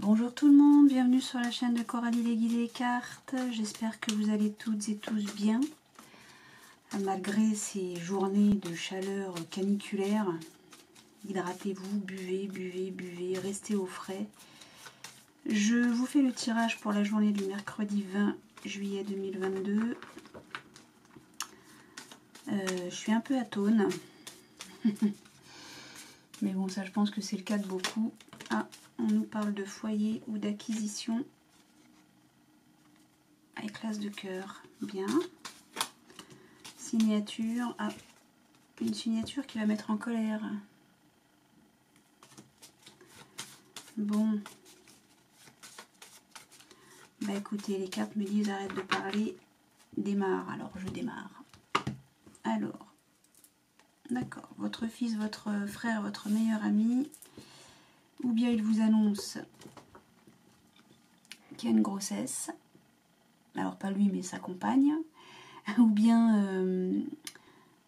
Bonjour tout le monde, bienvenue sur la chaîne de Coralie les guides et les cartes. J'espère que vous allez toutes et tous bien. Malgré ces journées de chaleur caniculaire, hydratez-vous, buvez, buvez, buvez, restez au frais. Je vous fais le tirage pour la journée du mercredi 20 juillet 2022. Je suis un peu atone. Mais bon, ça je pense que c'est le cas de beaucoup. Ah, on nous parle de foyer ou d'acquisition. Avec l'as de cœur. Bien. Signature. Ah, une signature qui va mettre en colère. Bon. Bah écoutez, les cartes me disent arrête de parler. Démarre. Alors je démarre. Alors. D'accord. Votre fils, votre frère, votre meilleur ami. Ou bien il vous annonce qu'il y a une grossesse. Alors pas lui mais sa compagne. Ou bien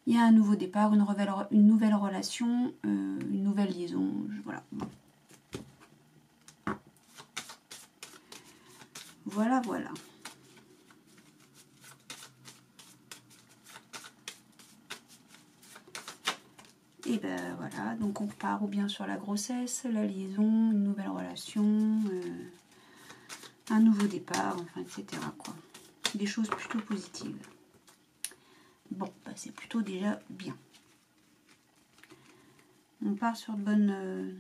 il y a un nouveau départ, une nouvelle relation, une nouvelle liaison. Voilà. Voilà, voilà. Et ben voilà, donc on repart ou bien sur la grossesse, la liaison, une nouvelle relation, un nouveau départ, enfin etc. quoi. Des choses plutôt positives. Bon, bah c'est plutôt déjà bien. On part sur de bonnes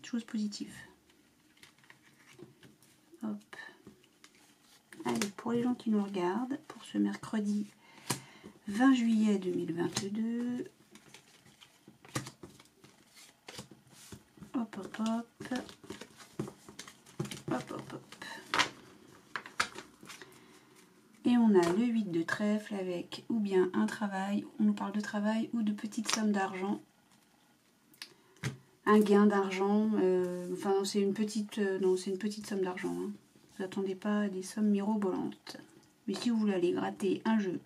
choses positives. Hop. Allez, pour les gens qui nous regardent, pour ce mercredi 20 juillet 2022. Hop, hop, hop. Hop, hop, hop. Et on a le 8 de trèfle avec ou bien un travail, on nous parle de travail ou de petites sommes d'argent. Un gain d'argent, enfin c'est une petite, non c'est une petite somme d'argent. Hein. Vous attendez pas à des sommes mirobolantes. Mais si vous voulez aller gratter un jeu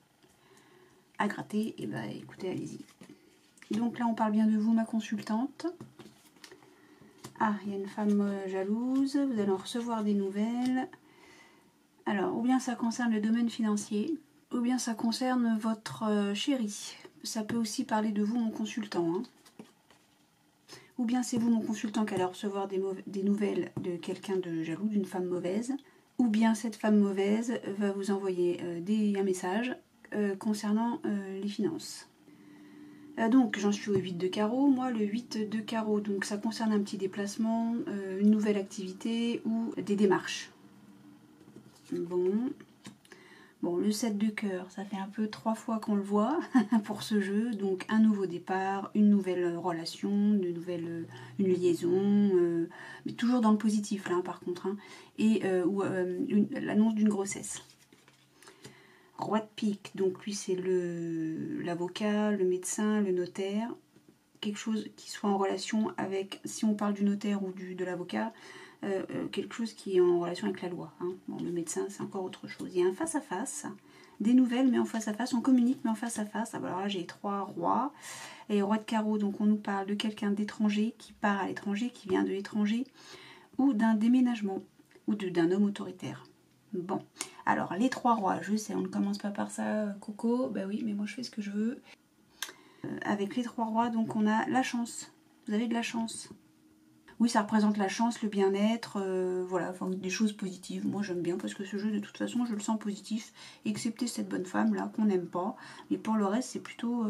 à gratter, et ben écoutez, allez-y. Donc là on parle bien de vous, ma consultante. Ah, il y a une femme jalouse, vous allez en recevoir des nouvelles. Alors, ou bien ça concerne le domaine financier, ou bien ça concerne votre chéri. Ça peut aussi parler de vous, mon consultant. Hein. Ou bien c'est vous, mon consultant, qui allez recevoir des nouvelles de quelqu'un de jaloux, d'une femme mauvaise. Ou bien cette femme mauvaise va vous envoyer un message concernant les finances. Donc j'en suis au 8 de carreau, moi le 8 de carreau, donc ça concerne un petit déplacement, une nouvelle activité ou des démarches. Bon, le 7 de cœur, ça fait un peu 3 fois qu'on le voit pour ce jeu, donc un nouveau départ, une nouvelle relation, une liaison, mais toujours dans le positif là par contre, hein, et l'annonce d'une grossesse. Roi de pique, donc lui c'est l'avocat, le médecin, le notaire, quelque chose qui soit en relation avec, si on parle du notaire ou de l'avocat, quelque chose qui est en relation avec la loi. Hein. Bon, le médecin c'est encore autre chose. Il y a un face-à-face, des nouvelles mais en face-à-face, on communique mais en face-à-face. Alors là j'ai 3 rois et roi de carreau, donc on nous parle de quelqu'un d'étranger qui part à l'étranger, qui vient de l'étranger, ou d'un déménagement, ou d'un homme autoritaire. Bon, alors les 3 rois, je sais, on ne commence pas par ça, Coco, bah oui, mais moi je fais ce que je veux. Avec les 3 rois, donc on a la chance. Vous avez de la chance. Oui, ça représente la chance, le bien-être, voilà, enfin, des choses positives. Moi j'aime bien parce que ce jeu, de toute façon, je le sens positif, excepté cette bonne femme là qu'on n'aime pas. Mais pour le reste, c'est plutôt.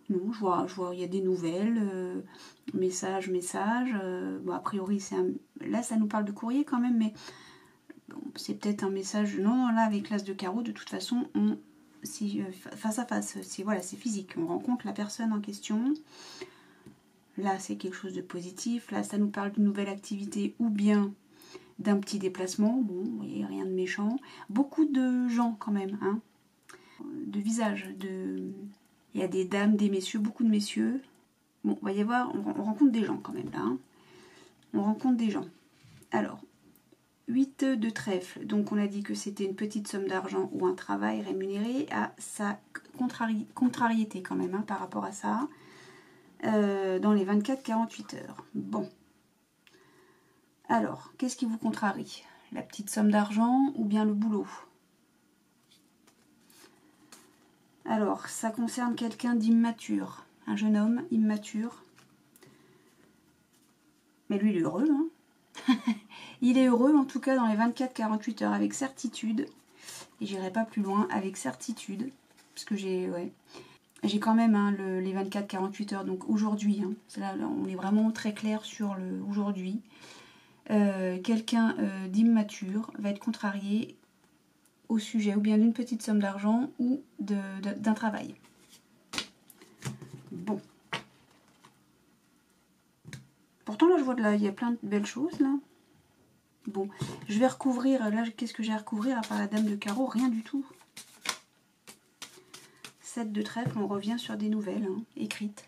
Non, je vois, il y a des nouvelles, message. Bon, a priori, là ça nous parle de courrier quand même, mais. Bon, c'est peut-être un message. Non, là avec l'as de carreau, de toute façon, face à face, c'est physique. On rencontre la personne en question. Là, c'est quelque chose de positif. Là, ça nous parle d'une nouvelle activité ou bien d'un petit déplacement. Bon, vous voyez, rien de méchant. Beaucoup de gens quand même, hein. De visages. Il y a des dames, des messieurs, beaucoup de messieurs. Bon, va y avoir, on rencontre des gens quand même là. Hein. On rencontre des gens. Alors. 8 de trèfle, donc on a dit que c'était une petite somme d'argent ou un travail rémunéré à sa contrariété quand même, hein, par rapport à ça, dans les 24-48 heures. Bon. Alors, qu'est-ce qui vous contrarie? La petite somme d'argent ou bien le boulot? Alors, ça concerne quelqu'un d'immature, un jeune homme immature. Mais lui, il est heureux, hein. Il est heureux, en tout cas, dans les 24-48 heures, avec certitude. Et j'irai pas plus loin, avec certitude. Parce que j'ai quand même hein, les 24-48 heures, donc aujourd'hui. Hein, là, on est vraiment très clair sur le aujourd'hui. Quelqu'un d'immature va être contrarié au sujet ou bien d'une petite somme d'argent ou d'un travail. Bon. Pourtant, là, je vois il y a plein de belles choses, là. Bon, je vais recouvrir, là, qu'est-ce que j'ai à recouvrir à part la dame de carreau? Rien du tout. 7 de trèfle, on revient sur des nouvelles, hein, écrites.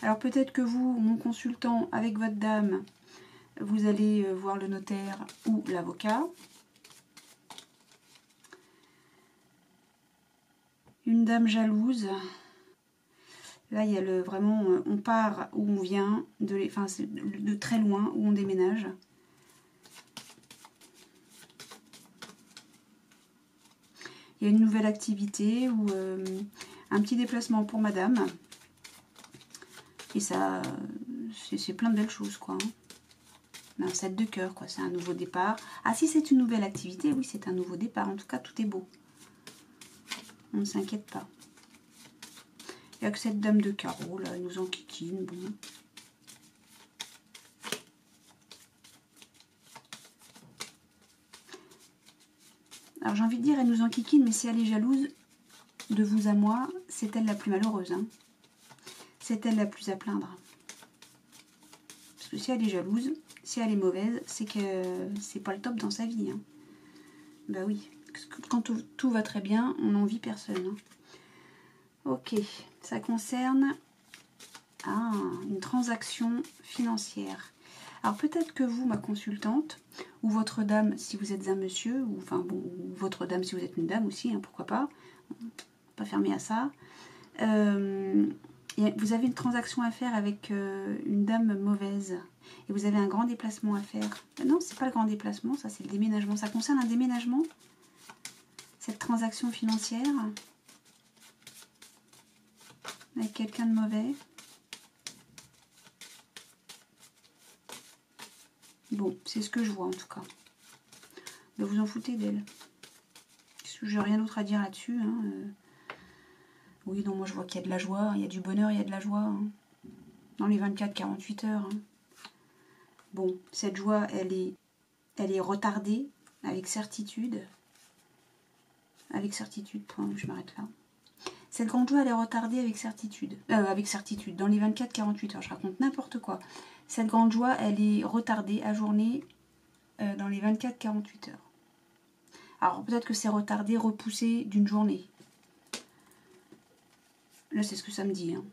Alors peut-être que vous, mon consultant, avec votre dame, vous allez voir le notaire ou l'avocat. Une dame jalouse. Là, il y a vraiment, on part où on vient, de très loin, où on déménage. Il y a une nouvelle activité ou un petit déplacement pour madame. Et ça, c'est plein de belles choses, quoi. Un 7 de cœur, quoi. C'est un nouveau départ. Ah, si c'est une nouvelle activité, oui, c'est un nouveau départ. En tout cas, tout est beau. On ne s'inquiète pas. Il n'y a que cette dame de carreau, là, elle nous enquiquine, bon. Alors, j'ai envie de dire, elle nous enquiquine, mais si elle est jalouse, de vous à moi, c'est elle la plus malheureuse, hein. C'est elle la plus à plaindre. Parce que si elle est jalouse, si elle est mauvaise, c'est que c'est pas le top dans sa vie, hein. Bah oui, quand tout va très bien, on n'envie personne, hein. Ok, ça concerne une transaction financière. Alors peut-être que vous, ma consultante, ou votre dame si vous êtes un monsieur, ou enfin bon, ou votre dame si vous êtes une dame aussi, hein, pourquoi pas, pas fermé à ça. Vous avez une transaction à faire avec une dame mauvaise, et vous avez un grand déplacement à faire. Non, c'est pas le grand déplacement, ça c'est le déménagement. Ça concerne un déménagement, cette transaction financière, avec quelqu'un de mauvais. Bon, c'est ce que je vois en tout cas. Ben, vous en foutez d'elle. J'ai rien d'autre à dire là-dessus. Hein. Oui, non, moi je vois qu'il y a de la joie, il y a du bonheur, il y a de la joie. Hein. Dans les 24-48 heures. Hein. Bon, cette joie, elle est retardée avec certitude. Avec certitude, point, je m'arrête là. Cette grande joie, elle est retardée avec certitude. Dans les 24-48 heures, je raconte n'importe quoi. Cette grande joie, elle est retardée, ajournée dans les 24-48 heures. Alors peut-être que c'est retardé, repoussé d'une journée. Là, c'est ce que ça me dit. Hein.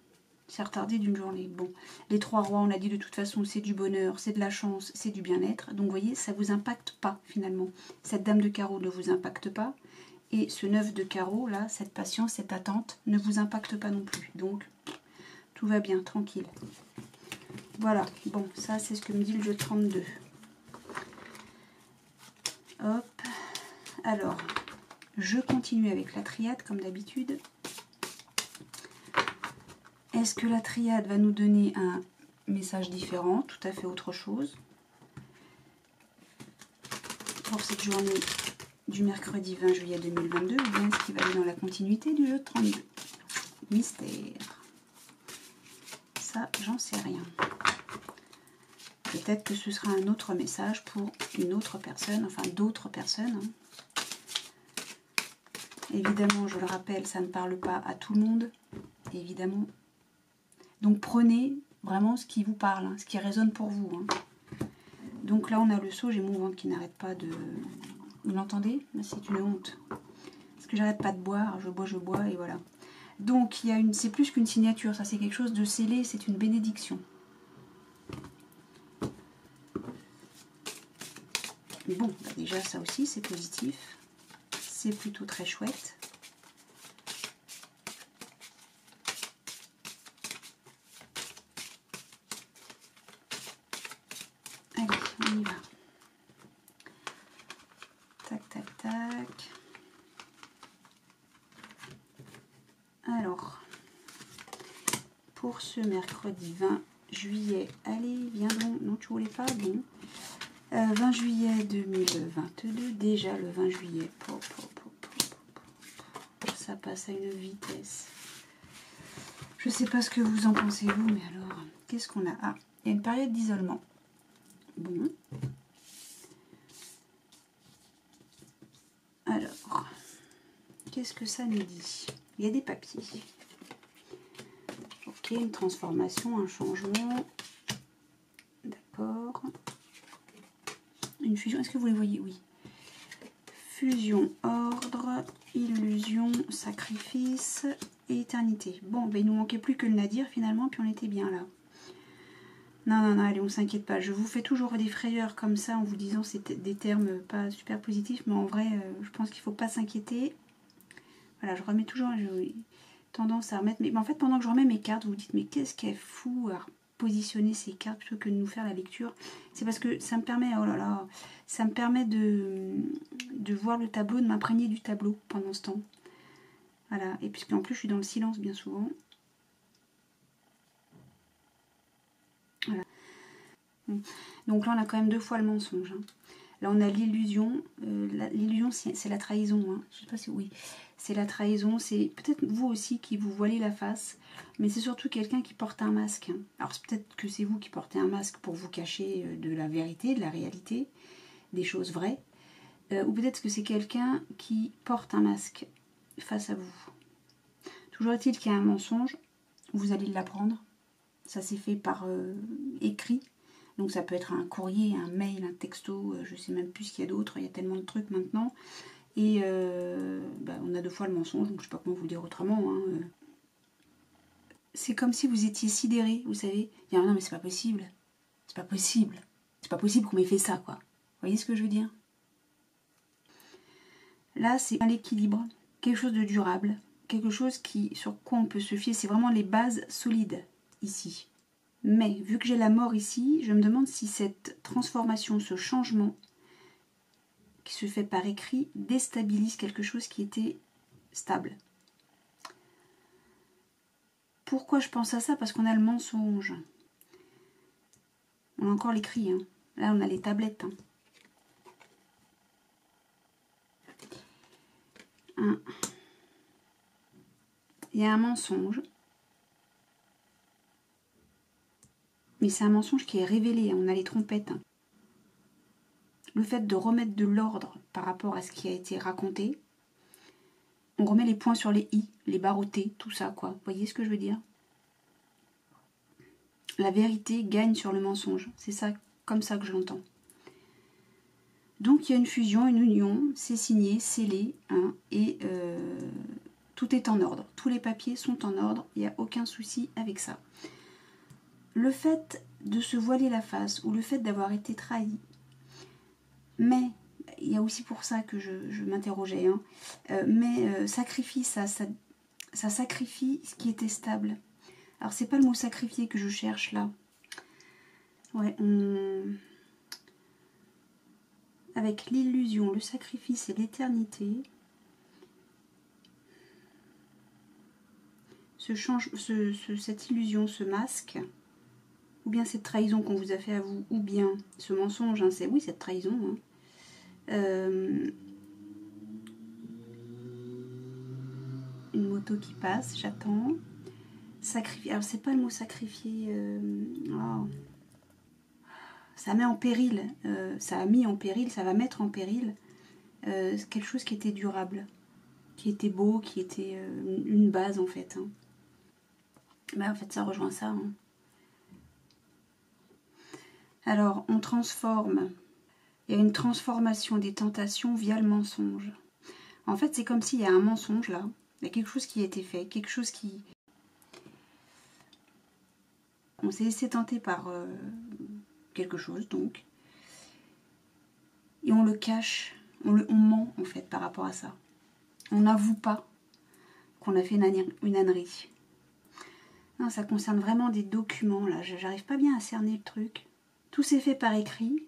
C'est retardé d'une journée. Bon, les 3 rois, on a dit de toute façon, c'est du bonheur, c'est de la chance, c'est du bien-être. Donc vous voyez, ça ne vous impacte pas finalement. Cette dame de carreau ne vous impacte pas. Et ce 9 de carreau, là, cette patience, cette attente, ne vous impacte pas non plus. Donc, tout va bien, tranquille. Voilà, bon, ça c'est ce que me dit le jeu de 32. Hop, alors, je continue avec la triade comme d'habitude. Est-ce que la triade va nous donner un message différent, tout à fait autre chose, pour cette journée du mercredi 20 juillet 2022, ou bien est-ce qu'il va aller dans la continuité du jeu de 32? Mystère. Ça, j'en sais rien. Peut-être que ce sera un autre message pour une autre personne, enfin d'autres personnes. Hein. Évidemment, je le rappelle, ça ne parle pas à tout le monde, évidemment. Donc prenez vraiment ce qui vous parle, hein, ce qui résonne pour vous. Hein. Donc là, on a le seau, j'ai mon ventre qui n'arrête pas de... Vous l'entendez? C'est une honte. Parce que j'arrête pas de boire, je bois, et voilà. Donc, il y a c'est plus qu'une signature, ça c'est quelque chose de scellé, c'est une bénédiction. Bon, bah déjà ça aussi c'est positif. c'est plutôt très chouette. Allez, on y va. Tac, tac, tac. Alors, pour ce mercredi 20 juillet, allez, viens donc. Non, tu voulais pas, bon. 20 juillet 2022, déjà le 20 juillet. Ça passe à une vitesse. Je sais pas ce que vous en pensez vous, mais alors, qu'est-ce qu'on a? Ah, il y a une période d'isolement. Bon. Alors, qu'est-ce que ça nous dit? Il y a des papiers. Ok, une transformation, un changement. D'accord. Une fusion, est-ce que vous les voyez? Oui. Fusion, ordre, illusion, sacrifice et éternité. Bon, ben, il nous manquait plus que le nadir finalement, puis on était bien là. Non, non, non, allez, on s'inquiète pas. Je vous fais toujours des frayeurs comme ça en vous disant c'est des termes pas super positifs, mais en vrai, je pense qu'il faut pas s'inquiéter. Voilà, je remets toujours, j'ai tendance à remettre... Mais en fait, pendant que je remets mes cartes, vous vous dites, mais qu'est-ce qu'elle fout à positionner ces cartes plutôt que de nous faire la lecture? C'est parce que ça me permet, oh là là, ça me permet de voir le tableau, de m'imprégner du tableau pendant ce temps. Voilà, et puisqu'en plus je suis dans le silence bien souvent. Voilà. Donc là on a quand même deux fois le mensonge. Hein. Là on a l'illusion. L'illusion c'est la trahison. Hein. Je sais pas si oui. C'est la trahison. C'est peut-être vous aussi qui vous voilez la face. Mais c'est surtout quelqu'un qui porte un masque. Hein. Alors peut-être que c'est vous qui portez un masque pour vous cacher de la vérité, de la réalité, des choses vraies. Ou peut-être que c'est quelqu'un qui porte un masque face à vous. Toujours est-il qu'il y a un mensonge. Vous allez l'apprendre. Ça s'est fait par écrit. Donc ça peut être un courrier, un mail, un texto, je sais même plus ce qu'il y a d'autre, il y a tellement de trucs maintenant. Et bah, on a deux fois le mensonge, donc je sais pas comment vous le dire autrement. Hein. C'est comme si vous étiez sidéré, vous savez. Il y a non mais c'est pas possible. C'est pas possible. C'est pas possible qu'on m'ait fait ça, quoi. Vous voyez ce que je veux dire? Là, c'est l'équilibre, quelque chose de durable, quelque chose sur quoi on peut se fier. C'est vraiment les bases solides, ici. Mais, vu que j'ai la mort ici, je me demande si cette transformation, ce changement qui se fait par écrit, déstabilise quelque chose qui était stable. Pourquoi je pense à ça? Parce qu'on a le mensonge. On a encore l'écrit. Hein. Là, on a les tablettes. Hein. Il y a un mensonge. Mais c'est un mensonge qui est révélé. On a les trompettes. Le fait de remettre de l'ordre par rapport à ce qui a été raconté. On remet les points sur les i, les barres au T, tout ça, quoi. Vous voyez ce que je veux dire? La vérité gagne sur le mensonge. C'est ça, comme ça que je l'entends. Donc il y a une fusion, une union, c'est signé, scellé, hein, et tout est en ordre. Tous les papiers sont en ordre, il n'y a aucun souci avec ça. Le fait de se voiler la face ou le fait d'avoir été trahi, mais il y a aussi pour ça que je m'interrogeais, hein, sacrifie ça sacrifie ce qui était stable. Alors c'est pas le mot sacrifier que je cherche là. Ouais, avec l'illusion, le sacrifice et l'éternité, cette illusion, ce masque, ou bien cette trahison qu'on vous a fait à vous, ou bien ce mensonge, hein, c'est oui cette trahison. Hein. Une moto qui passe, j'attends. Sacrifier, alors c'est pas le mot sacrifier. Oh. Ça met en péril, ça a mis en péril, ça va mettre en péril quelque chose qui était durable, qui était beau, qui était une base en fait. Hein. Ben, en fait ça rejoint ça. Hein. Alors on transforme, il y a une transformation des tentations via le mensonge. En fait c'est comme s'il y a un mensonge là, il y a quelque chose qui a été fait, quelque chose qui... On s'est laissé tenter par quelque chose donc. Et on le cache, on ment en fait par rapport à ça. on n'avoue pas qu'on a fait une ânerie. Non, ça concerne vraiment des documents, là. J'arrive pas bien à cerner le truc. Tout s'est fait par écrit.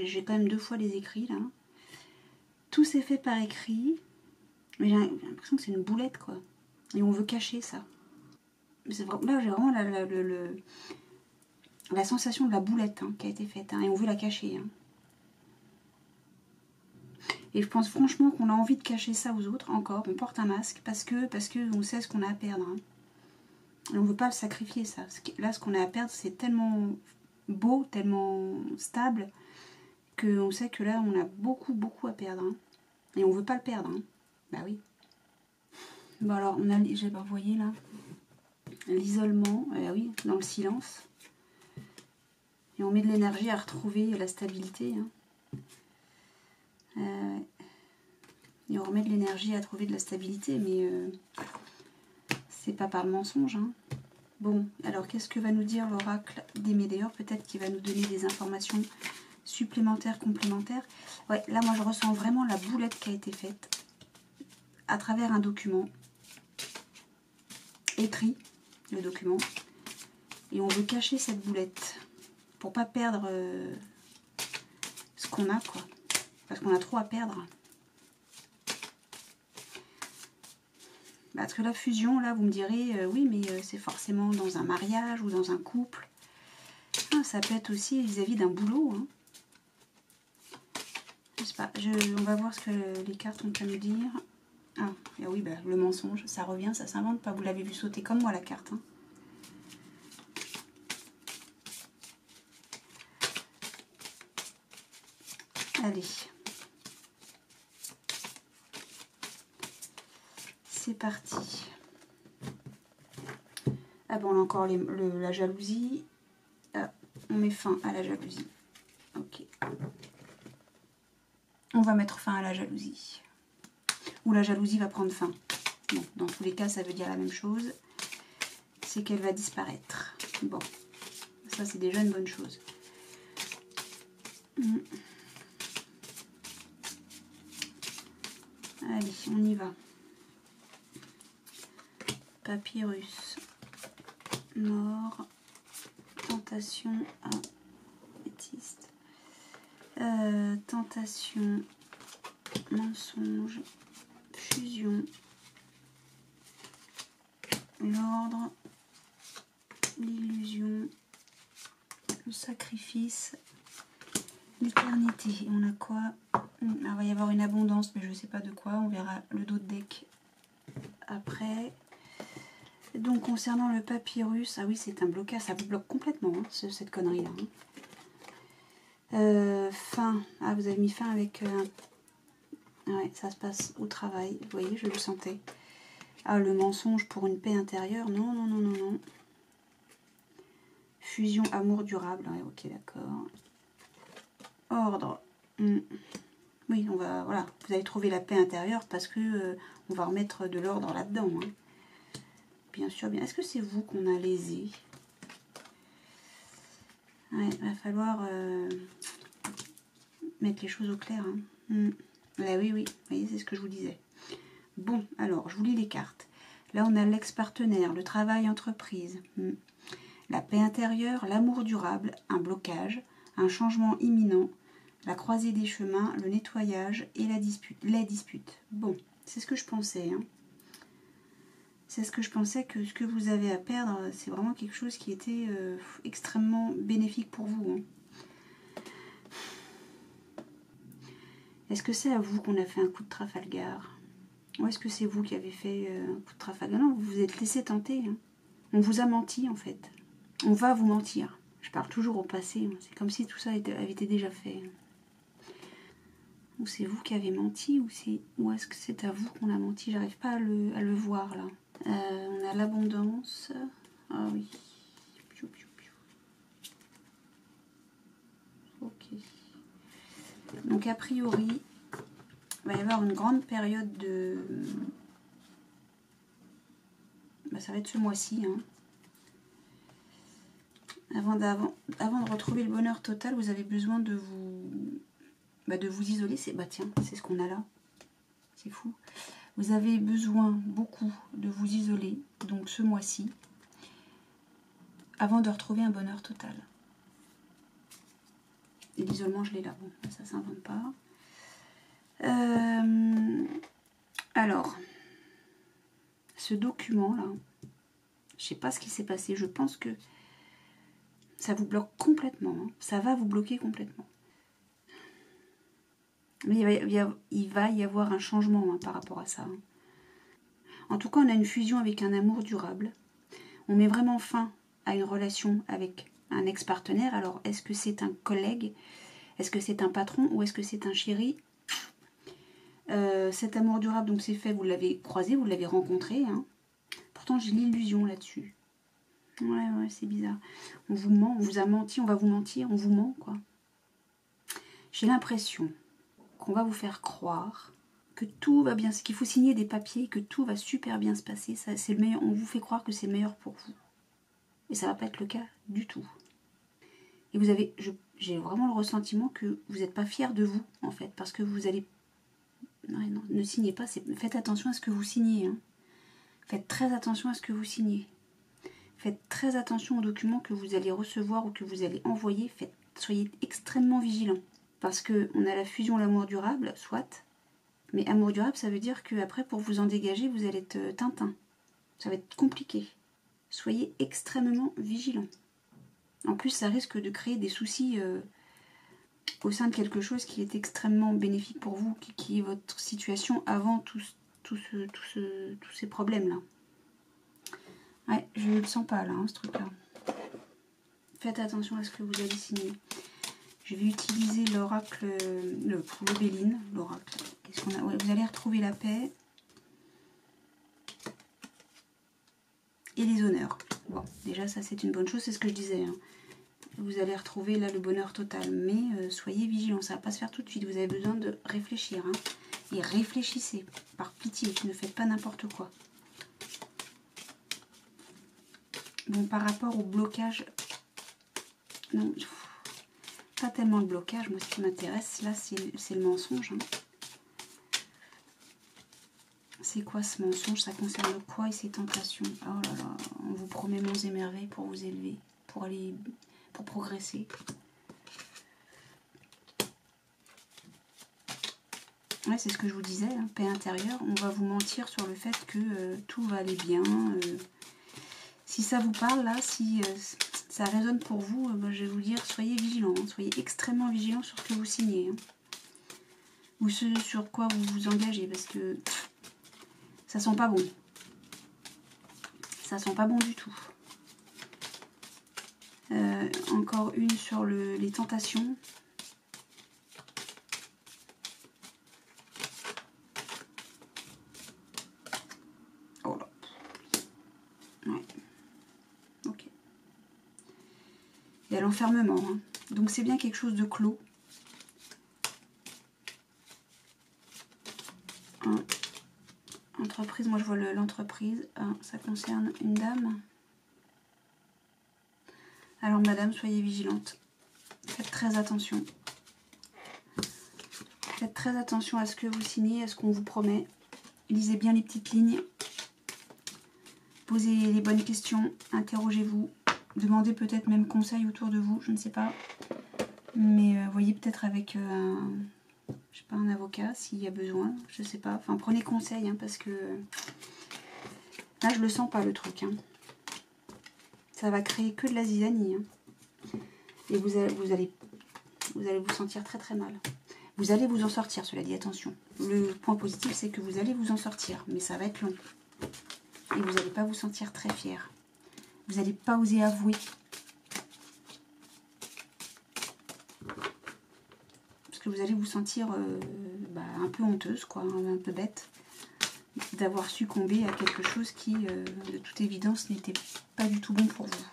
J'ai quand même 2 fois les écrits, là. Tout s'est fait par écrit. Mais j'ai l'impression que c'est une boulette, quoi. Et on veut cacher ça. Là, j'ai vraiment la sensation de la boulette qui a été faite. Et on veut la cacher. Et je pense franchement qu'on a envie de cacher ça aux autres, encore. On porte un masque parce que on sait ce qu'on a à perdre. Et on ne veut pas le sacrifier, ça. Là, ce qu'on a à perdre, c'est tellement beau, tellement stable, qu'on sait que là, on a beaucoup, beaucoup à perdre. Et on ne veut pas le perdre. Bah oui. Bon, alors, on a, vous voyez là, l'isolement, oui, dans le silence. Et on met de l'énergie à retrouver la stabilité. Et on remet de l'énergie à trouver de la stabilité, mais c'est pas par le mensonge. Bon, alors qu'est-ce que va nous dire l'oracle des Médéors? Peut-être qu'il va nous donner des informations supplémentaires, complémentaires. Ouais, là, moi, je ressens vraiment la boulette qui a été faite à travers un document écrit, le document. Et on veut cacher cette boulette pour pas perdre ce qu'on a, quoi. Parce qu'on a trop à perdre. Parce que la fusion, là, vous me direz, oui, mais c'est forcément dans un mariage ou dans un couple. Ça peut être aussi vis-à-vis d'un boulot. Je sais pas, on va voir ce que les cartes ont à nous dire. Ah, et oui, bah, le mensonge, ça revient, ça s'invente pas. Vous l'avez vu sauter comme moi, la carte. Allez. C'est parti. Ah bon, on a encore la jalousie. Ah, on met fin à la jalousie. Ok. On va mettre fin à la jalousie. Ou la jalousie va prendre fin. Bon, dans tous les cas, ça veut dire la même chose. C'est qu'elle va disparaître. Bon, ça c'est déjà une bonne chose. Allez, on y va. Papyrus. Mort. Tentation. Ah, bêtiste. Tentation. Mensonge. Fusion. L'ordre. L'illusion. Le sacrifice. L'éternité. On a quoi? Alors, il va y avoir une abondance, mais je ne sais pas de quoi. On verra le dos de deck après. Donc, concernant le papyrus, ah oui, c'est un blocage. Ça vous bloque complètement, cette connerie-là. Fin. Ah, vous avez mis fin avec... Ouais, ça se passe au travail. Vous voyez, je le sentais. Ah, le mensonge pour une paix intérieure. Non, non, non, non, non. Fusion, amour durable. Ouais, ok, d'accord. Ordre. Oui, on va, voilà, vous allez trouver la paix intérieure parce que on va remettre de l'ordre là-dedans. Bien sûr, bien. Est-ce que c'est vous qu'on a lésé? Ouais, il va falloir mettre les choses au clair. Là, oui, oui, vous voyez, c'est ce que je vous disais. Bon, alors, je vous lis les cartes. Là, on a l'ex-partenaire, le travail entreprise, la paix intérieure, l'amour durable, un blocage, un changement imminent, la croisée des chemins, le nettoyage et les disputes. Bon, c'est ce que je pensais. C'est ce que je pensais, que ce que vous avez à perdre, c'est vraiment quelque chose qui était extrêmement bénéfique pour vous. Est-ce que c'est à vous qu'on a fait un coup de Trafalgar? Ou est-ce que c'est vous qui avez fait un coup de Trafalgar? Non, vous vous êtes laissé tenter. On vous a menti, en fait. On va vous mentir. Je parle toujours au passé. C'est comme si tout ça avait été déjà fait. Ou c'est vous qui avez menti, ou est-ce que c'est à vous qu'on a menti? J'arrive pas à le voir, là. On a l'abondance. Ah oui. Ok. Donc, a priori, il va y avoir une grande période de... ça va être ce mois-ci. Avant de retrouver le bonheur total, vous avez besoin de vous isoler. Tiens, c'est ce qu'on a là. C'est fou. Vous avez besoin beaucoup de vous isoler, donc ce mois-ci, avant de retrouver un bonheur total. Et l'isolement, je l'ai là. Bon, ça ne s'invente pas. Alors, ce document-là, je ne sais pas ce qui s'est passé. Je pense que ça vous bloque complètement. Hein. Ça va vous bloquer complètement. Mais il va y avoir un changement hein, par rapport à ça. Hein. En tout cas, on a une fusion avec un amour durable. On met vraiment fin à une relation avec un ex-partenaire. Alors, est-ce que c'est un collègue? Est-ce que c'est un patron? Ou est-ce que c'est un chéri? Cet amour durable, donc c'est fait, vous l'avez croisé, vous l'avez rencontré. Hein. Pourtant, j'ai l'illusion là-dessus. Ouais, c'est bizarre. On vous ment, on vous a menti, on va vous mentir, on vous ment, quoi. J'ai l'impression qu'on va vous faire croire que tout va bien, qu'il faut signer des papiers, que tout va super bien se passer. Ça, c'est le meilleur. On vous fait croire que c'est le meilleur pour vous. Et ça va pas être le cas du tout. Et vous avez, j'ai vraiment le ressentiment que vous n'êtes pas fiers de vous, en fait, parce que vous allez... Non, ne signez pas, faites attention à ce que vous signez. Hein. Faites très attention à ce que vous signez. Faites très attention aux documents que vous allez recevoir ou que vous allez envoyer. Soyez extrêmement vigilants. Parce qu'on a la fusion, l'amour durable, soit. Mais amour durable, ça veut dire qu'après, pour vous en dégager, vous allez être Tintin. Ça va être compliqué. Soyez extrêmement vigilants. En plus, ça risque de créer des soucis au sein de quelque chose qui est extrêmement bénéfique pour vous, qui est votre situation avant tous ces problèmes-là. Ouais, je ne le sens pas là, hein, ce truc-là. Faites attention à ce que vous allez signer. Je vais utiliser l'oracle, le Béline, l'oracle. Qu'est-ce qu'on a? Ouais, vous allez retrouver la paix et les honneurs. Bon, déjà ça c'est une bonne chose, c'est ce que je disais. Hein. Vous allez retrouver là le bonheur total, mais soyez vigilants, ça ne va pas se faire tout de suite. Vous avez besoin de réfléchir. Hein. Et réfléchissez, par pitié, ne faites pas n'importe quoi. Bon, par rapport au blocage, non, pas tellement le blocage. Moi, ce qui m'intéresse, là, c'est le mensonge. Hein. C'est quoi ce mensonge? Ça concerne quoi et ses tentations? Oh là là, on vous promet monts et merveilles pour vous élever, pour progresser. Ouais, c'est ce que je vous disais, hein, paix intérieure. On va vous mentir sur le fait que tout va aller bien. Si ça vous parle, là, si ça résonne pour vous, je vais vous dire, soyez vigilants. Hein, soyez extrêmement vigilants sur ce que vous signez. Hein, ou ce sur quoi vous vous engagez, parce que ça sent pas bon. Ça sent pas bon du tout. Encore une sur les tentations. Oh là. Ouais. Ok. Il y a l'enfermement. Hein. Donc c'est bien quelque chose de clos. Entreprise, moi je vois l'entreprise. Ça concerne une dame. Alors madame, soyez vigilante. Faites très attention. Faites très attention à ce que vous signez, à ce qu'on vous promet. Lisez bien les petites lignes. Posez les bonnes questions. Interrogez-vous. Demandez peut-être même conseil autour de vous, je ne sais pas. Mais voyez peut-être avec je sais pas, un avocat s'il y a besoin, je sais pas. Enfin, prenez conseil, hein, parce que là, je le sens pas le truc. Hein. Ça va créer que de la zizanie. Hein. Et vous allez vous sentir très très mal. Vous allez vous en sortir, cela dit, attention. Le point positif, c'est que vous allez vous en sortir, mais ça va être long. Et vous n'allez pas vous sentir très fier. Vous n'allez pas oser avouer. Parce que vous allez vous sentir un peu honteuse, quoi, un peu bête, d'avoir succombé à quelque chose qui, de toute évidence, n'était pas du tout bon pour vous.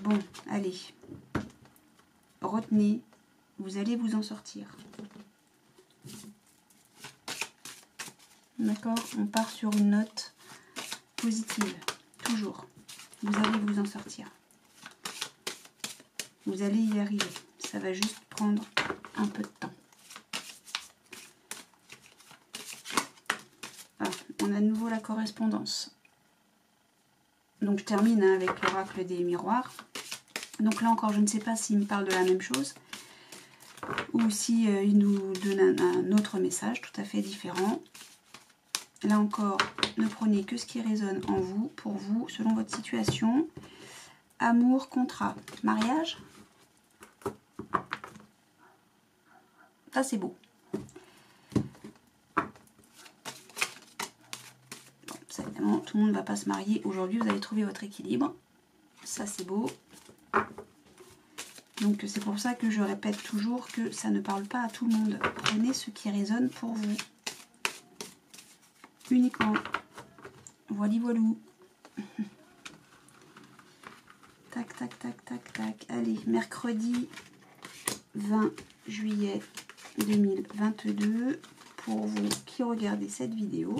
Bon, allez. Retenez, vous allez vous en sortir. D'accord? On part sur une note positive, toujours. Vous allez vous en sortir. Vous allez y arriver. Ça va juste prendre un peu de temps. on a de nouveau la correspondance. Donc je termine hein, avec l'oracle des miroirs. Donc là encore, je ne sais pas s'il me parle de la même chose ou si il nous donne un autre message tout à fait différent. Là encore, ne prenez que ce qui résonne en vous, pour vous, selon votre situation. Amour, contrat, mariage. Ça, c'est beau. Bon, ça, évidemment, tout le monde ne va pas se marier aujourd'hui. Vous allez trouver votre équilibre. Ça, c'est beau. Donc, c'est pour ça que je répète toujours que ça ne parle pas à tout le monde. Prenez ce qui résonne pour vous. Uniquement. Voili voilou. Tac, tac, tac, tac, tac. Allez, mercredi 20 juillet 2022. Pour vous qui regardez cette vidéo.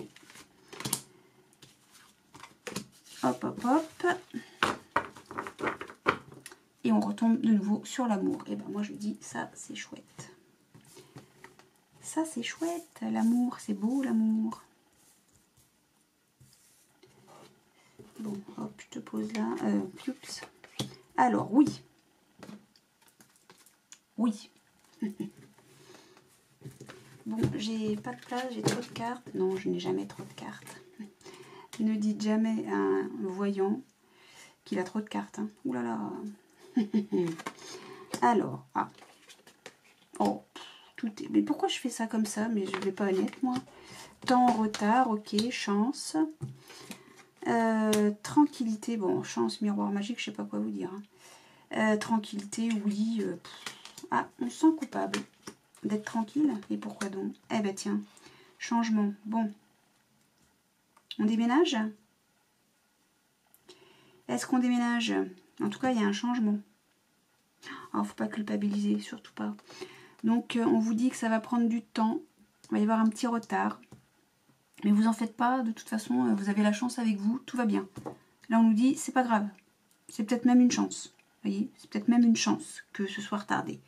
Hop, hop, hop. Et on retombe de nouveau sur l'amour. Et ben moi je dis ça c'est chouette. Ça c'est chouette. L'amour, c'est beau l'amour. Bon, hop, je te pose là. Oups. Alors, oui. Oui. Bon, j'ai pas de place, j'ai trop de cartes. Non, je n'ai jamais trop de cartes. Ne dites jamais à un voyant qu'il a trop de cartes. Hein. Ouh là là. Alors, ah. Oh, tout est... Mais pourquoi je fais ça comme ça? Mais je vais pas honnête, moi. Temps en retard, ok, chance. Tranquillité, bon, chance, miroir magique, je sais pas quoi vous dire. Hein. Tranquillité, oui. Ah, on se sent coupable d'être tranquille. Et pourquoi donc? Eh ben tiens, changement. Bon. On déménage? Est-ce qu'on déménage? En tout cas, il y a un changement. Alors, faut pas culpabiliser, surtout pas. Donc, on vous dit que ça va prendre du temps. Il va y avoir un petit retard. Mais vous en faites pas, de toute façon, vous avez la chance avec vous, tout va bien. Là, on nous dit, c'est pas grave. C'est peut-être même une chance. Vous voyez, c'est peut-être même une chance que ce soit retardé.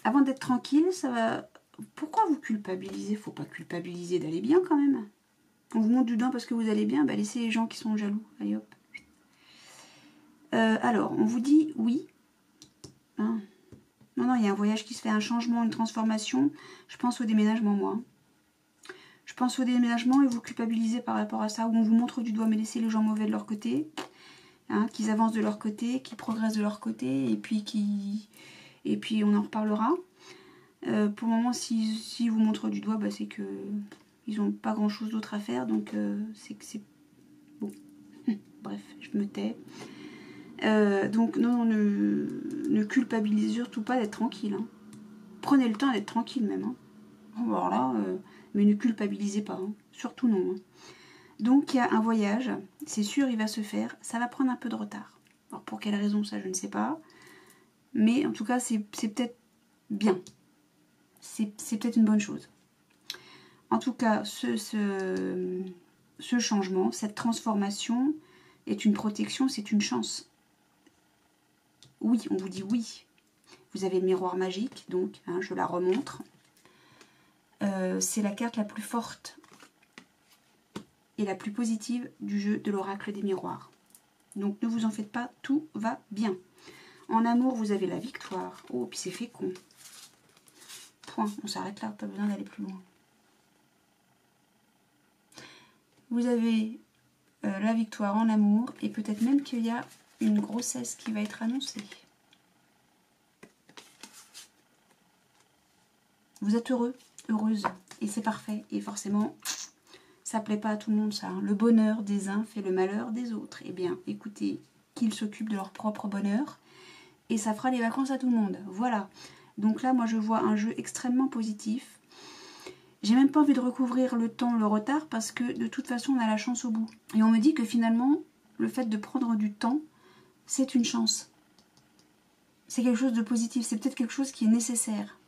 Avant d'être tranquille, ça va... Pourquoi vous culpabilisez? Faut pas culpabiliser d'aller bien quand même. On vous montre du doigt parce que vous allez bien, bah laissez les gens qui sont jaloux. Allez hop. Alors, on vous dit oui. Hein. Non, il y a un voyage qui se fait, un changement, une transformation. Je pense au déménagement, moi. Je pense au déménagement et vous culpabilisez par rapport à ça. Ou on vous montre du doigt, mais laissez les gens mauvais de leur côté. Hein, qu'ils avancent de leur côté, qu'ils progressent de leur côté. Et puis on en reparlera. Pour le moment, si vous montrent du doigt, bah, c'est que ils n'ont pas grand-chose d'autre à faire. Donc, c'est que c'est... Bon. Bref, je me tais. Donc, non, ne culpabilisez surtout pas d'être tranquille. Hein. Prenez le temps d'être tranquille même. Hein. Alors là, mais ne culpabilisez pas. Hein. Surtout non. Hein. Donc, il y a un voyage. C'est sûr, il va se faire. Ça va prendre un peu de retard. Alors, pour quelle raison, ça, je ne sais pas. Mais en tout cas, c'est peut-être bien. C'est peut-être une bonne chose. En tout cas, ce changement, cette transformation est une protection, c'est une chance. Oui, on vous dit oui. Vous avez le miroir magique, donc hein, je la remontre. C'est la carte la plus forte et la plus positive du jeu de l'oracle des miroirs. Donc ne vous en faites pas, tout va bien. En amour, vous avez la victoire. Oh, puis c'est fécond. Point, on s'arrête là, pas besoin d'aller plus loin. Vous avez la victoire en amour et peut-être même qu'il y a une grossesse qui va être annoncée. Vous êtes heureux, heureuse et c'est parfait. Et forcément, ça plaît pas à tout le monde ça. Hein. Le bonheur des uns fait le malheur des autres. Eh bien, écoutez, qu'ils s'occupent de leur propre bonheur et ça fera les vacances à tout le monde. Voilà. Donc là, moi, je vois un jeu extrêmement positif. J'ai même pas envie de recouvrir le temps, le retard, parce que de toute façon, on a la chance au bout. Et on me dit que finalement, le fait de prendre du temps, c'est une chance. C'est quelque chose de positif. C'est peut-être quelque chose qui est nécessaire.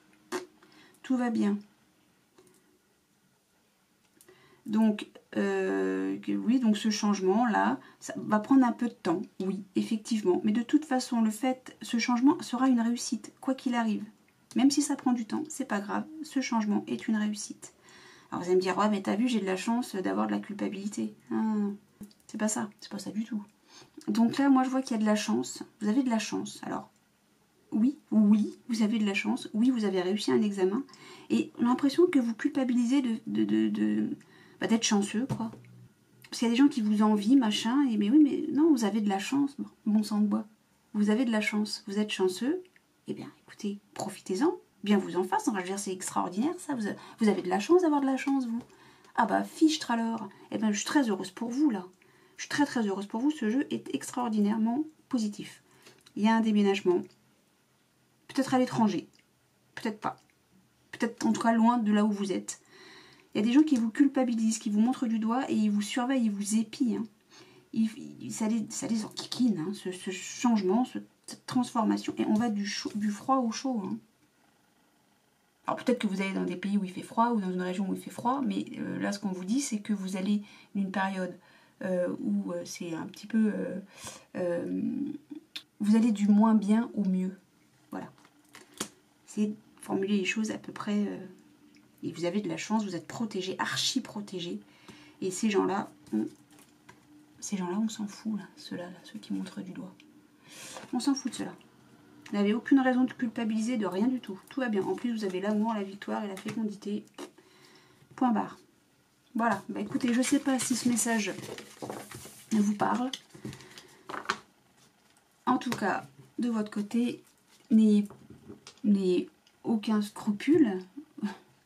Tout va bien. Donc, oui, donc ce changement-là, ça va prendre un peu de temps, oui, effectivement. Mais de toute façon, ce changement sera une réussite, quoi qu'il arrive. Même si ça prend du temps, c'est pas grave, ce changement est une réussite. Alors vous allez me dire, ouais mais t'as vu, j'ai de la chance d'avoir de la culpabilité. Ah, c'est pas ça du tout. Donc là, moi je vois qu'il y a de la chance, vous avez de la chance. Alors, oui, vous avez de la chance, oui, vous avez réussi un examen, et j'ai l'impression que vous culpabilisez d'être chanceux, quoi. Parce qu'il y a des gens qui vous envient, machin, et mais oui, mais non, vous avez de la chance, bon sang de bois. Vous avez de la chance, vous êtes chanceux, eh bien, écoutez, profitez-en, bien vous en fasse, je veux dire, c'est extraordinaire, ça, vous avez de la chance d'avoir de la chance, vous. Ah bah, fichtre alors, eh bien, je suis très heureuse pour vous, là. Je suis très très heureuse pour vous, ce jeu est extraordinairement positif. Il y a un déménagement, peut-être à l'étranger, peut-être pas, peut-être en tout cas loin de là où vous êtes. Il y a des gens qui vous culpabilisent, qui vous montrent du doigt et ils vous surveillent, ils vous épient. Hein. Ça les enquiquine, hein, ce changement, cette transformation. Et on va du froid au chaud. Hein. Alors peut-être que vous allez dans des pays où il fait froid ou dans une région où il fait froid, mais là ce qu'on vous dit c'est que vous allez d'une période où c'est un petit peu... vous allez du moins bien au mieux. Voilà. C'est formuler les choses à peu près... et vous avez de la chance, vous êtes protégé, archi protégé. Et ces gens-là, on s'en fout, là, ceux-là, ceux qui montrent du doigt. On s'en fout de ceux-là. Vous n'avez aucune raison de culpabiliser de rien du tout. Tout va bien. En plus, vous avez l'amour, la victoire et la fécondité. Point barre. Voilà. Bah écoutez, je ne sais pas si ce message vous parle. En tout cas, de votre côté, n'ayez aucun scrupule.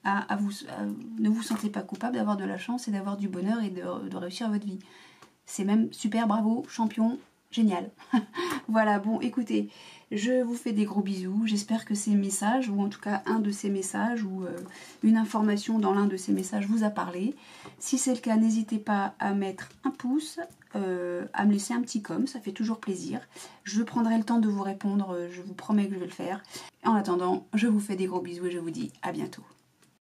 Ne vous sentez pas coupable d'avoir de la chance et d'avoir du bonheur et de réussir votre vie. C'est même super, bravo, champion, génial. Voilà, bon, écoutez, je vous fais des gros bisous. J'espère que ces messages, ou en tout cas un de ces messages, ou une information dans l'un de ces messages vous a parlé. Si c'est le cas, n'hésitez pas à mettre un pouce, à me laisser un petit com, ça fait toujours plaisir. Je prendrai le temps de vous répondre, je vous promets que je vais le faire. En attendant, je vous fais des gros bisous et je vous dis à bientôt.